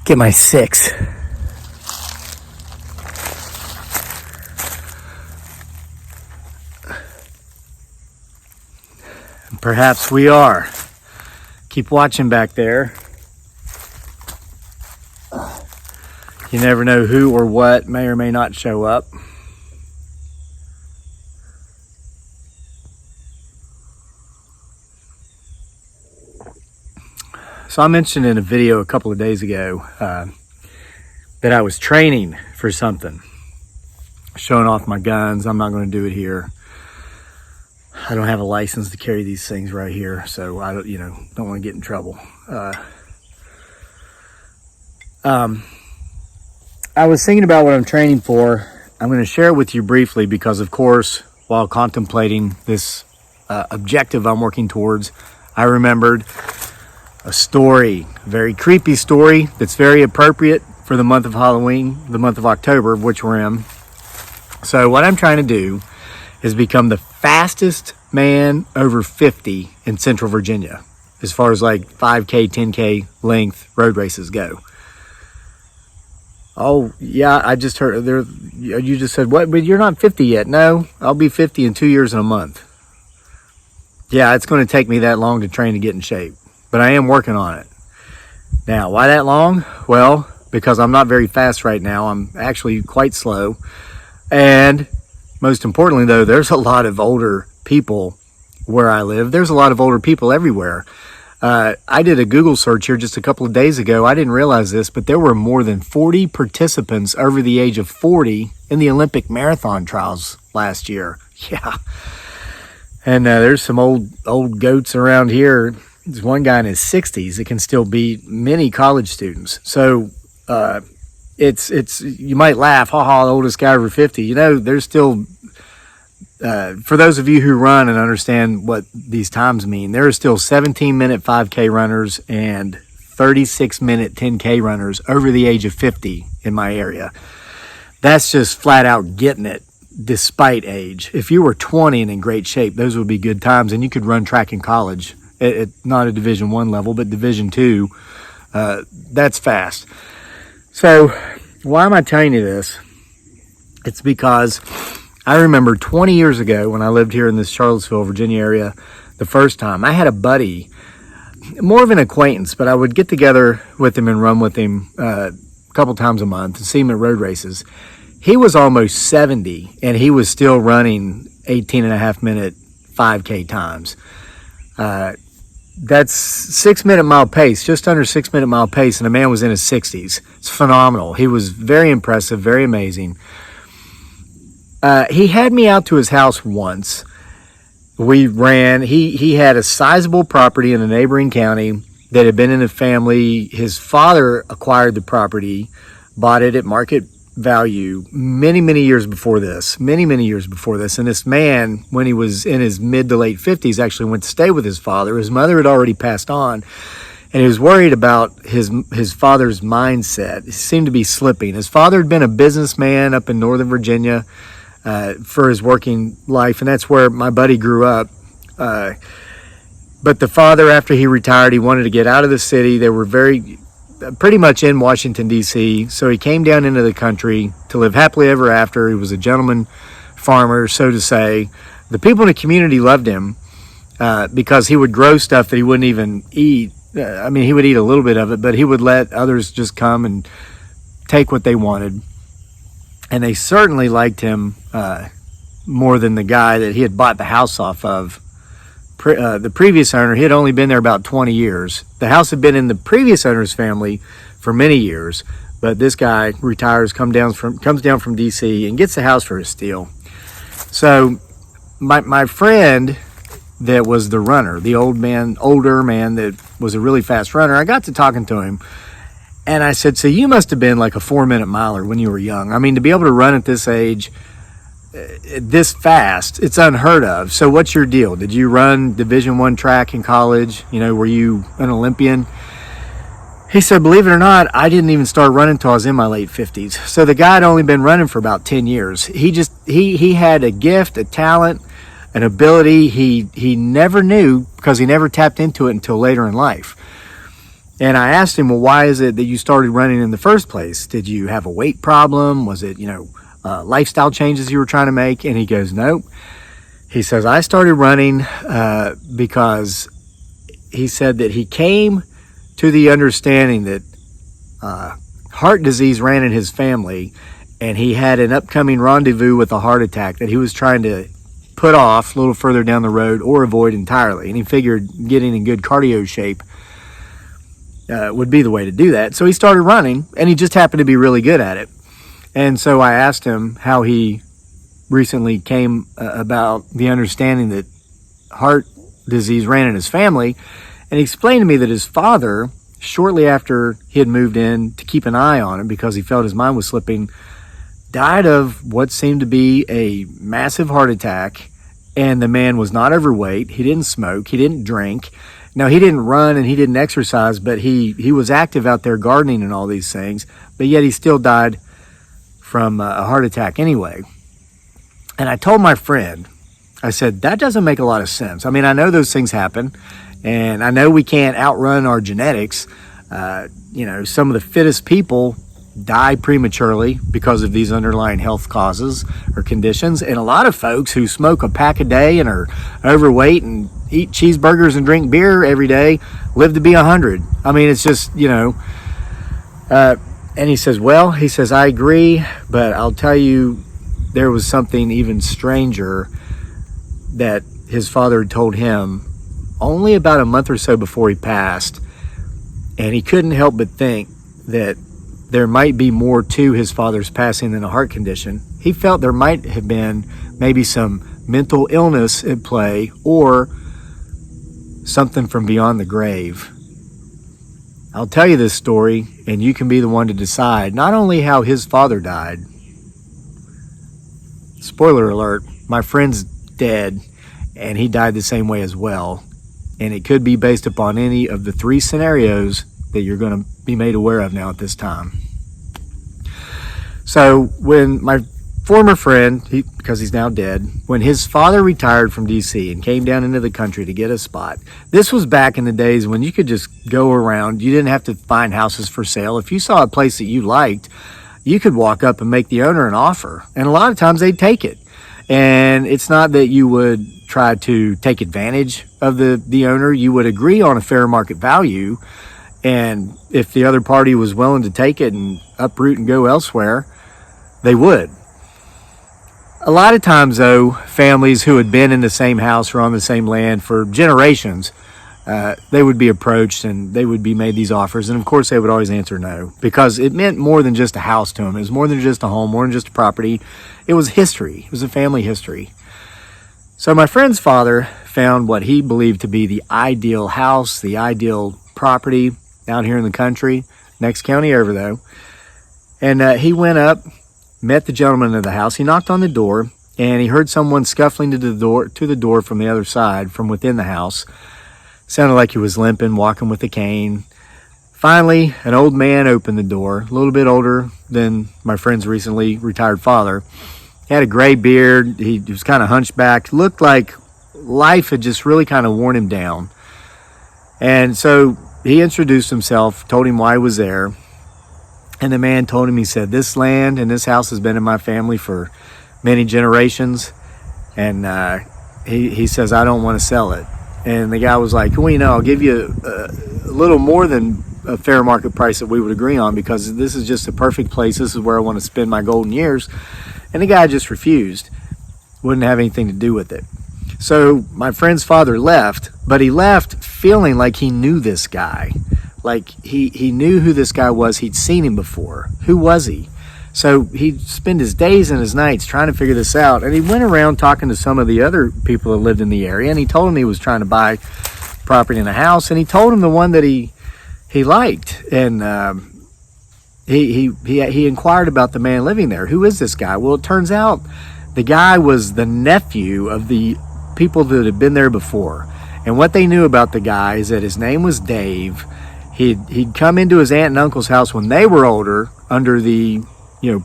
get my 6. And perhaps we are. Keep watching back there. You never know who or what may or may not show up. So I mentioned in a video a couple of days ago that I was training for something, showing off my guns. I'm not going to do it here. I don't have a license to carry these things right here, so I don't want to get in trouble. I was thinking about what I'm training for. I'm going to share it with you briefly because, of course, while contemplating this objective I'm working towards, I remembered a story, a very creepy story that's very appropriate for the month of Halloween, the month of October, of which we're in. So what I'm trying to do is become the fastest man over 50 in Central Virginia, as far as like 5K, 10K length road races go. Oh, yeah, I just heard there. You just said, what? But you're not 50 yet. No, I'll be 50 in 2 years and a month. Yeah, it's going to take me that long to train to get in shape, but I am working on it. Now, why that long? Well, because I'm not very fast right now. I'm actually quite slow. And most importantly, though, there's a lot of older people where I live. There's a lot of older people everywhere. I did a Google search here just a couple of days ago. I didn't realize this, but there were more than 40 participants over the age of 40 in the Olympic marathon trials last year. Yeah. And there's some old goats around here. There's one guy in his 60s that can still beat many college students. So it's you might laugh, haha, the oldest guy over 50. There's still, for those of you who run and understand what these times mean, there are still 17-minute 5K runners and 36-minute 10K runners over the age of 50 in my area. That's just flat out getting it despite age. If you were 20 and in great shape, those would be good times, and you could run track in college at not a Division I level, but Division II. That's fast. So why am I telling you this? It's because I remember 20 years ago when I lived here in this Charlottesville, Virginia area, the first time, I had a buddy, more of an acquaintance, but I would get together with him and run with him a couple times a month and see him at road races. He was almost 70 and he was still running 18.5-minute 5K times. That's 6-minute mile pace, just under 6-minute mile pace, and the man was in his 60s. It's phenomenal. He was very impressive, very amazing. He had me out to his house once. We ran. He had a sizable property in a neighboring county that had been in the family. His father acquired the property, bought it at market value many years before this. And this man, when he was in his mid to late 50s, actually went to stay with his father. His mother had already passed on, and he was worried about his father's mindset. He seemed to be slipping. His father had been a businessman up in Northern Virginia for his working life, and that's where my buddy grew up. But the father, after he retired, he wanted to get out of the city. They were pretty much in Washington, D.C., so he came down into the country to live happily ever after. He was a gentleman farmer, so to say. The people in the community loved him because he would grow stuff that he wouldn't even eat. He would eat a little bit of it, but he would let others just come and take what they wanted. And they certainly liked him more than the guy that he had bought the house off of. The previous owner, he had only been there about 20 years. The house had been in the previous owner's family for many years, but this guy retires, comes down from D.C. and gets the house for a steal. So my friend that was the runner, the older man that was a really fast runner, I got to talking to him, and I said, so you must have been like a 4-minute miler when you were young. I mean, to be able to run at this age, this fast, it's unheard of. So what's your deal? Did you run Division I track in college? Were you an Olympian? He said, believe it or not, I didn't even start running until I was in my late 50s. So the guy had only been running for about 10 years. He had a gift, a talent, an ability he never knew because he never tapped into it until later in life. And I asked him, well, why is it that you started running in the first place? Did you have a weight problem? Was it, lifestyle changes you were trying to make? And he goes, nope. He says, I started running because he said that he came to the understanding that heart disease ran in his family, and he had an upcoming rendezvous with a heart attack that he was trying to put off a little further down the road or avoid entirely. And he figured getting in good cardio shape would be the way to do that. So he started running, and he just happened to be really good at it. And so I asked him how he recently came about the understanding that heart disease ran in his family. And he explained to me that his father, shortly after he had moved in to keep an eye on him because he felt his mind was slipping, died of what seemed to be a massive heart attack. And the man was not overweight. He didn't smoke. He didn't drink. Now, he didn't run and he didn't exercise, but he was active out there gardening and all these things. But yet he still died from a heart attack anyway. And I told my friend, I said, that doesn't make a lot of sense. I mean, I know those things happen, and I know we can't outrun our genetics. Some of the fittest people die prematurely because of these underlying health causes or conditions. And a lot of folks who smoke a pack a day and are overweight and eat cheeseburgers and drink beer every day live to be 100. I mean, it's just, and he says, I agree, but I'll tell you, there was something even stranger that his father had told him only about a month or so before he passed. And he couldn't help but think that there might be more to his father's passing than a heart condition. He felt there might have been maybe some mental illness at play or something from beyond the grave. I'll tell you this story, and you can be the one to decide not only how his father died. Spoiler alert, my friend's dead, and he died the same way as well. And it could be based upon any of the three scenarios that you're going to be made aware of now at this time. So when my former friend, because he's now dead, when his father retired from DC and came down into the country to get a spot, this was back in the days when you could just go around. You didn't have to find houses for sale. If you saw a place that you liked, you could walk up and make the owner an offer. And a lot of times they'd take it. And it's not that you would try to take advantage of the owner. You would agree on a fair market value. And if the other party was willing to take it and uproot and go elsewhere, they would. A lot of times, though, families who had been in the same house or on the same land for generations, they would be approached and they would be made these offers. And of course, they would always answer no, because it meant more than just a house to them. It was more than just a home, more than just a property. It was history. It was a family history. So my friend's father found what he believed to be the ideal house, the ideal property out here in the country, next county over though. And he went up, met the gentleman of the house. He knocked on the door, and he heard someone scuffling to the door from the other side, from within the house. Sounded like he was limping, walking with a cane. Finally, an old man opened the door, a little bit older than my friend's recently retired father. He had a gray beard. He was kind of hunchbacked. Looked like life had just really kind of worn him down. And so he introduced himself, told him why he was there. And the man told him, he said, this land and this house has been in my family for many generations. And he says, I don't want to sell it. And the guy was like, well, I'll give you a little more than a fair market price that we would agree on, because this is just a perfect place. This is where I want to spend my golden years. And the guy just refused, wouldn't have anything to do with it. So my friend's father left, but he left feeling like he knew this guy. Like he knew who this guy was. He'd seen him before. Who was he? So he'd spend his days and his nights trying to figure this out. And he went around talking to some of the other people that lived in the area. And he told him he was trying to buy property in a house. And he told him the one that he liked. And he inquired about the man living there. Who is this guy? Well, it turns out the guy was the nephew of the people that had been there before. And what they knew about the guy is that his name was Dave. He'd come into his aunt and uncle's house when they were older, under the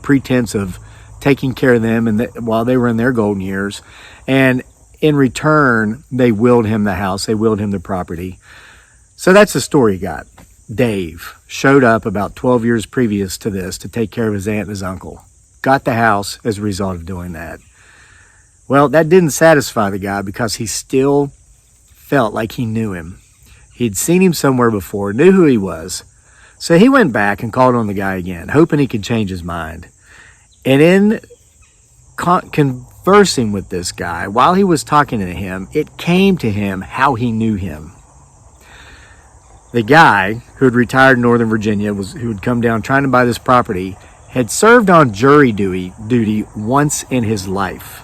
pretense of taking care of them and while they were in their golden years. And in return, they willed him the house. They willed him the property. So that's the story he got. Dave showed up about 12 years previous to this to take care of his aunt and his uncle. Got the house as a result of doing that. Well, that didn't satisfy the guy because he still felt like he knew him. He'd seen him somewhere before, knew who he was. So he went back and called on the guy again, hoping he could change his mind. And in conversing with this guy, while he was talking to him, it came to him how he knew him. The guy who had retired in Northern Virginia, who had come down trying to buy this property, had served on jury duty once in his life.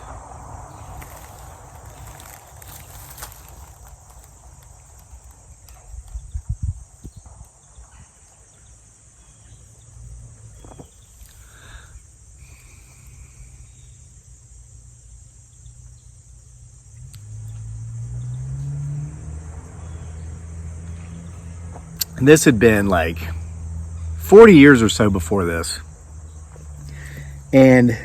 And this had been like 40 years or so before this. And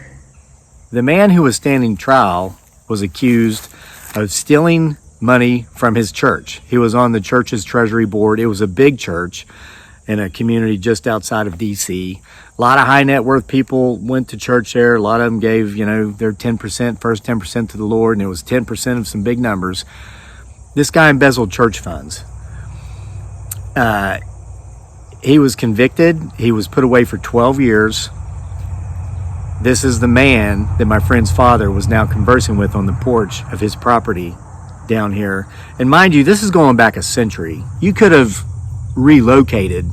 the man who was standing trial was accused of stealing money from his church. He was on the church's treasury board. It was a big church in a community just outside of DC. A lot of high net worth people went to church there. A lot of them gave, their 10%, first 10% to the Lord, and it was 10% of some big numbers. This guy embezzled church funds. He was convicted. He was put away for 12 years. This is the man that my friend's father was now conversing with on the porch of his property down here. And mind you, this is going back a century. You could have relocated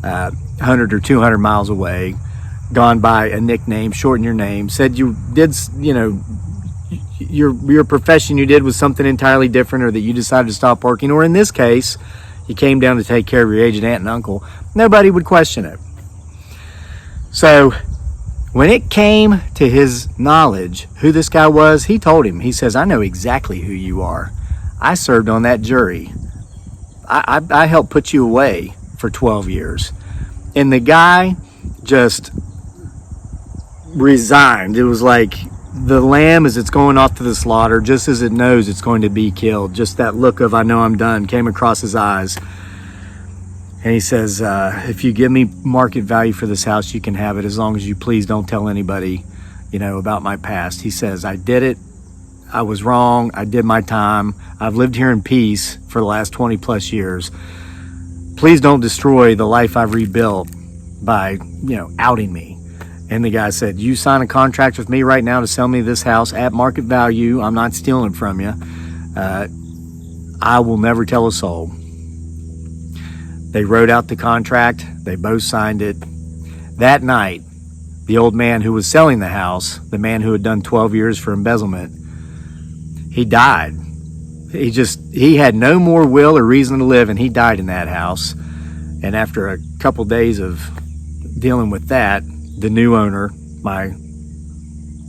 100 or 200 miles away, gone by a nickname, shortened your name, said you did, your profession you did was something entirely different, or that you decided to stop working, or in this case, you came down to take care of your aged aunt and uncle. Nobody would question it. So when it came to his knowledge who this guy was, he told him, he says, I know exactly who you are. I served on that jury. I helped put you away for 12 years. And the guy just resigned. It was like the lamb as it's going off to the slaughter, just as it knows it's going to be killed. Just that look of, I know I'm done, came across his eyes. And he says, if you give me market value for this house, you can have it, as long as you please don't tell anybody, about my past. He says, I did it. I was wrong. I did my time. I've lived here in peace for the last 20 plus years. Please don't destroy the life I've rebuilt by, outing me. And the guy said, you sign a contract with me right now to sell me this house at market value. I'm not stealing from you. I will never tell a soul. They wrote out the contract. They both signed it. That night, the old man who was selling the house, the man who had done 12 years for embezzlement, he died. He had no more will or reason to live, and he died in that house. And after a couple days of dealing with that, the new owner, my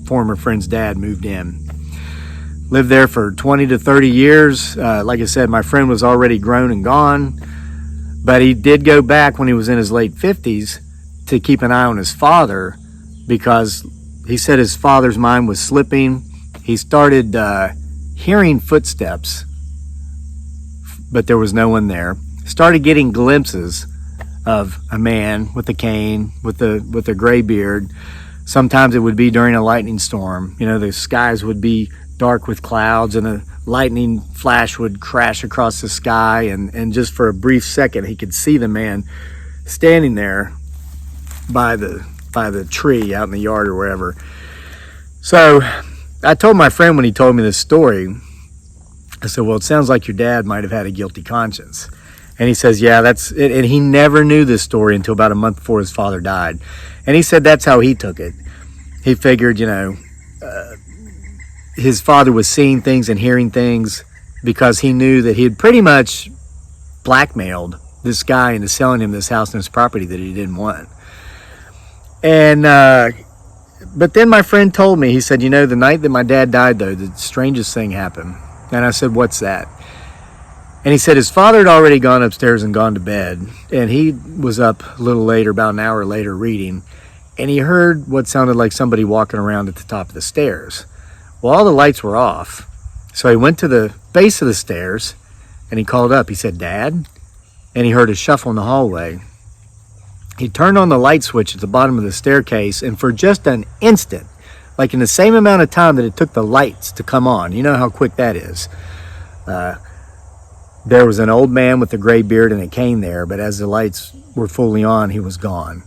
former friend's dad, moved in. Lived there for 20 to 30 years. Like I said, my friend was already grown and gone, but he did go back when he was in his late 50s to keep an eye on his father, because he said his father's mind was slipping. He started hearing footsteps, but there was no one there. Started getting glimpses of a man with a cane, with a gray beard. Sometimes it would be during a lightning storm. The skies would be dark with clouds, and a lightning flash would crash across the sky, and just for a brief second he could see the man standing there by the tree out in the yard or wherever. So I told my friend, when he told me this story, I said, well, it sounds like your dad might have had a guilty conscience. And he says, yeah, that's it. And he never knew this story until about a month before his father died. And he said that's how he took it. He figured, his father was seeing things and hearing things, because he knew that he had pretty much blackmailed this guy into selling him this house and this property that he didn't want. And but then my friend told me, he said, the night that my dad died, though, the strangest thing happened. And I said, what's that? And he said his father had already gone upstairs and gone to bed, and he was up a little later, about an hour later, reading, and he heard what sounded like somebody walking around at the top of the stairs. Well, all the lights were off, so he went to the base of the stairs, and he called up. He said, Dad? and he heard a shuffle in the hallway. He turned on the light switch at the bottom of the staircase, and for just an instant, like in the same amount of time that it took the lights to come on, you know how quick that is, there was an old man with a gray beard and a cane there, but as the lights were fully on, he was gone.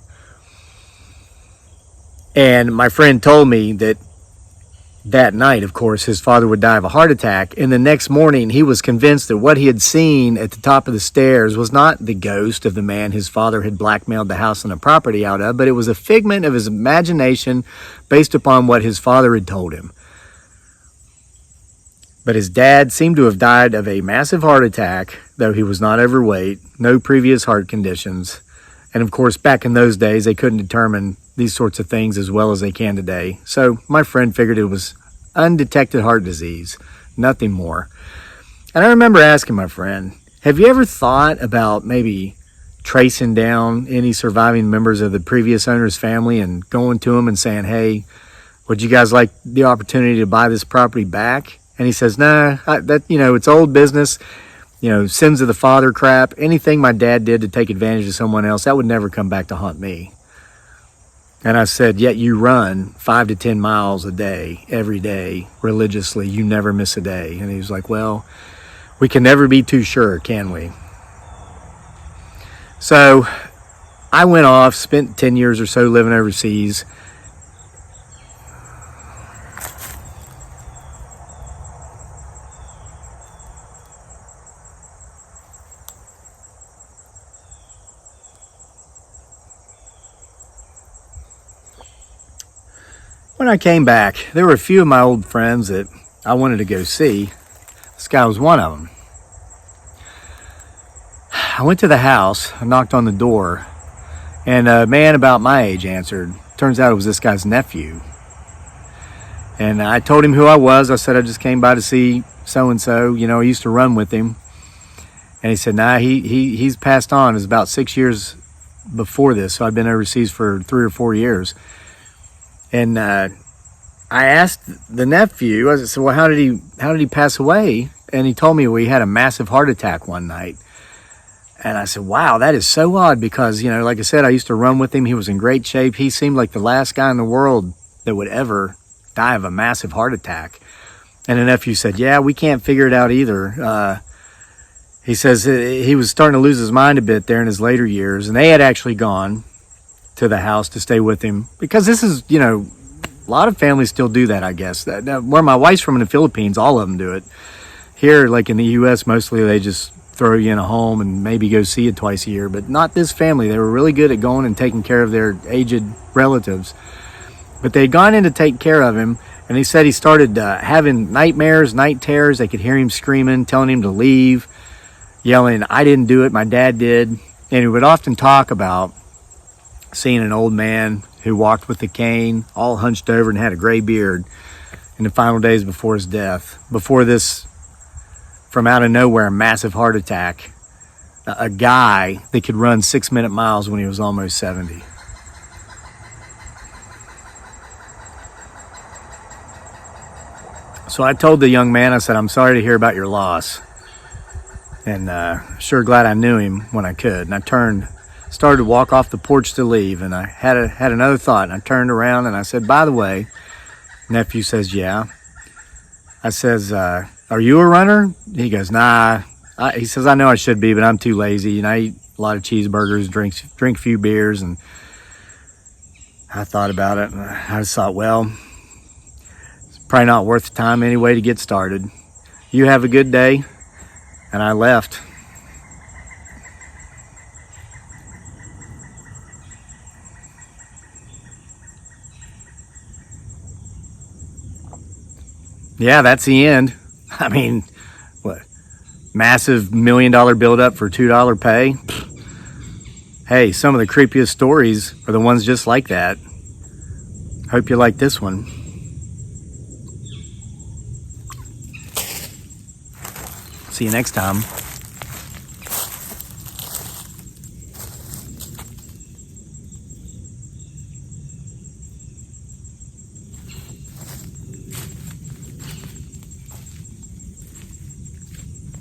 And my friend told me that night, of course, his father would die of a heart attack, and the next morning he was convinced that what he had seen at the top of the stairs was not the ghost of the man his father had blackmailed the house and the property out of, but it was a figment of his imagination based upon what his father had told him. But his dad seemed to have died of a massive heart attack, though he was not overweight, no previous heart conditions. And of course, back in those days, they couldn't determine these sorts of things as well as they can today. So my friend figured it was undetected heart disease, nothing more. And I remember asking my friend, have you ever thought about maybe tracing down any surviving members of the previous owner's family and going to them and saying, hey, would you guys like the opportunity to buy this property back? And he says, nah, it's old business, sins of the father crap. Anything my dad did to take advantage of someone else, that would never come back to haunt me. And I said, yet you run 5 to 10 miles a day, every day, religiously. You never miss a day. And he was like, well, we can never be too sure, can we? So I went off, spent 10 years or so living overseas. When I came back, there were a few of my old friends that I wanted to go see. This guy was one of them. I went to the house, I knocked on the door, and a man about my age answered. Turns out it was this guy's nephew. And I told him who I was. I said I just came by to see so-and-so. I used to run with him. And he said, nah, he's passed on. It was about 6 years before this, so I'd been overseas for 3 or 4 years. And I asked the nephew, I said, well, how did he pass away? And he told me, well, he had a massive heart attack one night. And I said, wow, that is so odd because, like I said, I used to run with him. He was in great shape. He seemed like the last guy in the world that would ever die of a massive heart attack. And the nephew said, yeah, we can't figure it out either. He says he was starting to lose his mind a bit there in his later years. And they had actually gone to the house to stay with him because this is, a lot of families still do that, I guess. Where my wife's from in the Philippines, all of them do it. Here, like in the U.S., mostly they just throw you in a home and maybe go see you twice a year, but not this family. They were really good at going and taking care of their aged relatives. But they had gone in to take care of him, and he said he started having nightmares, night terrors. They could hear him screaming, telling him to leave, yelling, I didn't do it, my dad did. And he would often talk about seeing an old man who walked with a cane, all hunched over and had a gray beard in the final days before his death. Before this, from out of nowhere, a massive heart attack. A guy that could run 6-minute miles when he was almost 70. So I told the young man, I said, I'm sorry to hear about your loss. And sure glad I knew him when I could. And I started to walk off the porch to leave, and I had another thought, and I turned around and I said, by the way, nephew says, yeah. I says, are you a runner? He goes, nah. He says, I know I should be, but I'm too lazy. I eat a lot of cheeseburgers, drink a few beers, and I thought about it, and I just thought, well, it's probably not worth the time anyway to get started. You have a good day. And I left. Yeah, that's the end. I mean, what? Massive $1 million buildup for $2 pay? Hey, some of the creepiest stories are the ones just like that. Hope you like this one. See you next time.